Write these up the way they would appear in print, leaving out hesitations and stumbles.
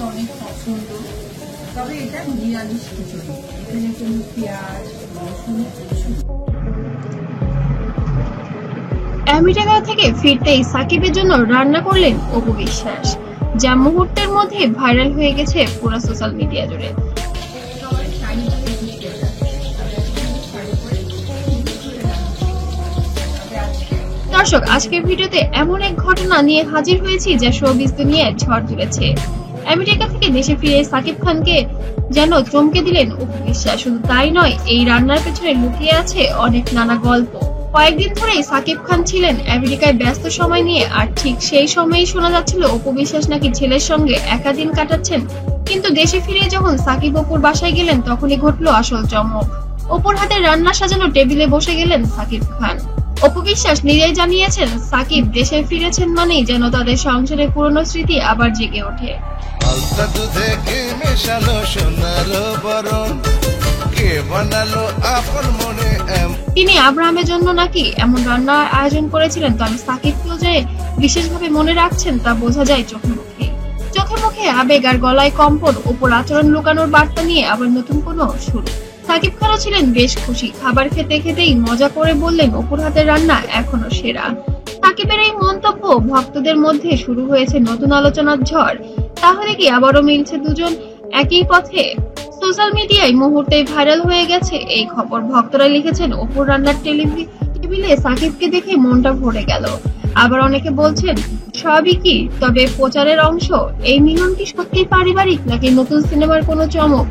অনেক পছন্দ, তবে এটা নিরামিষ খিচুড়ি, এখানে কোনো পেঁয়াজ রসুন কিছু। আমেরিকা থেকে ফিরতেই সাকিবের জন্য রান্না করলেন অপু বিশ্বাস, যা মুহূর্তের মধ্যে ভাইরাল হয়ে গেছে পুরো সোশ্যাল মিডিয়া জুড়ে। দর্শক, আজকের ভিডিওতে এমন এক ঘটনা নিয়ে হাজির হয়েছি যা শোবিজ দুনিয়ায় ঝড় তুলেছে। আমেরিকা থেকে দেশে ফিরে সাকিব খানকে যেন চমকে দিলেন অপু বিশ্বাস। শুধু তাই নয়, এই রান্নার পেছনে লুকিয়ে আছে অনেক নানা গল্প। কয়েকদিন ধরেই সাকিব খান ছিলেন আমেরিকায় ব্যস্ত সময় নিয়ে, আর ঠিক সেই সময়েই শোনা যাচ্ছিল অপু বিশ্বাস নাকি ছেলের সঙ্গে একাদিন কাটাচ্ছেন। কিন্তু দেশে ফিরে যখন সাকিব অপুর বাসায় গেলেন, তখনই ঘটলো আসল চমক। অপুর হাতে রান্না সাজানো টেবিলে বসে গেলেন সাকিব খান। অপু বিশ্বাস নিজেই জানিয়েছেন, সাকিব দেশে ফিরেছেন মানেই যেন তাদের সংসারের পুরনো স্মৃতি আবার জেগে ওঠে। তিনি আব্রাহামের জন্য নাকি এমন রান্নার আয়োজন করেছিলেন, তবে সাকিবকেও যে বিশেষভাবে মনে রাখছেন তা বোঝা যায় চোখে মুখে। চোখে মুখে আবেগ আর গলায় কম্পন, অপুর আচরণ লুকানোর বার্তা নিয়ে আবার নতুন কোনো শুরু। সাকিব খানও ছিলেন বেশ খুশি, খাবার খেতে খেতেই মজা করে বললেন অপুর হাতের রান্না এখনো সেরা। সাকিবের এই মন্তব্য ভক্তদের মধ্যে শুরু হয়েছে নতুন আলোচনার ঝড়। তাহলে কি আবারও মিলছে দুজন একই পথে? সোশ্যাল মিডিয়ায় মুহূর্তেই ভাইরাল হয়ে গেছে এই খবর। ভক্তরা লিখেছেন, অপুর রান্নার টেবিলে সাকিবকে দেখে মনটা ভরে গেল। আবার অনেকে বলছেন সবই কি তবে প্রচারের অংশ। এই মিলন কি সত্যি পারিবারিক নাকি নতুন সিনেমার কোনো চমক?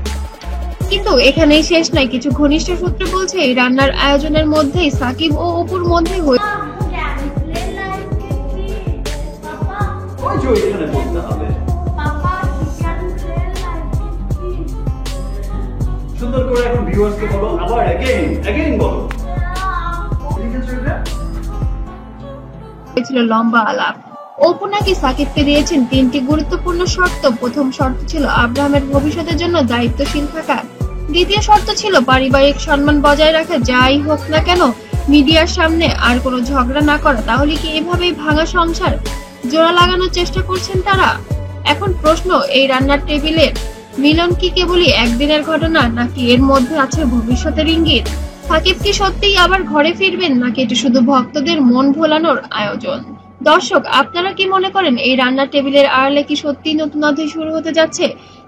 কিন্তু এখানেই শেষ নাই। কিছু ঘনিষ্ঠ সূত্র বলছে এই রান্নার আয়োজনের মধ্যেই সাকিব ও অপুর মধ্যে হয়েছিল লম্বা আলাপ। অপু নাকি সাকিবকে দিয়েছেন 3টি গুরুত্বপূর্ণ শর্ত। প্রথম শর্ত ছিল আব্রাহামের ভবিষ্যতের জন্য দায়িত্বশীল থাকা। দ্বিতীয় শর্ত ছিল পারিবারিক সম্মান বজায় রাখা, যাই হোক না কেন মিডিয়ার সামনে আর কোনো ঝগড়া না করা। তাহলে কি এভাবেই ভাঙা সংসার জোড়া লাগানোর চেষ্টা করছেন তারা? এখন প্রশ্ন, এই রান্নার টেবিলের মিলন কি কেবলই একদিনের ঘটনা, নাকি এর মধ্যে আছে ভবিষ্যতের ইঙ্গিত? সাকিব কি সত্যিই আবার ঘরে ফিরবেন, নাকি এটা শুধু ভক্তদের মন ভোলানোর আয়োজন? দর্শক, আপনারা কি মনে করেন এই রান্নার টেবিলের আড়ালে কি সত্যি নতুন অধ্যায় শুরু হতে যাচ্ছে,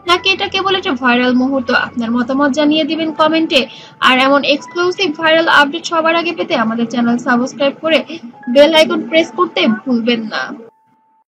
নাকি এটা কেবল একটা ভাইরাল মুহূর্ত? আপনার মতামত জানিয়ে দিবেন কমেন্টে। আর এমন এক্সক্লুসিভ ভাইরাল আপডেট সবার আগে পেতে আমাদের চ্যানেল সাবস্ক্রাইব করে বেল আইকন প্রেস করতে ভুলবেন না।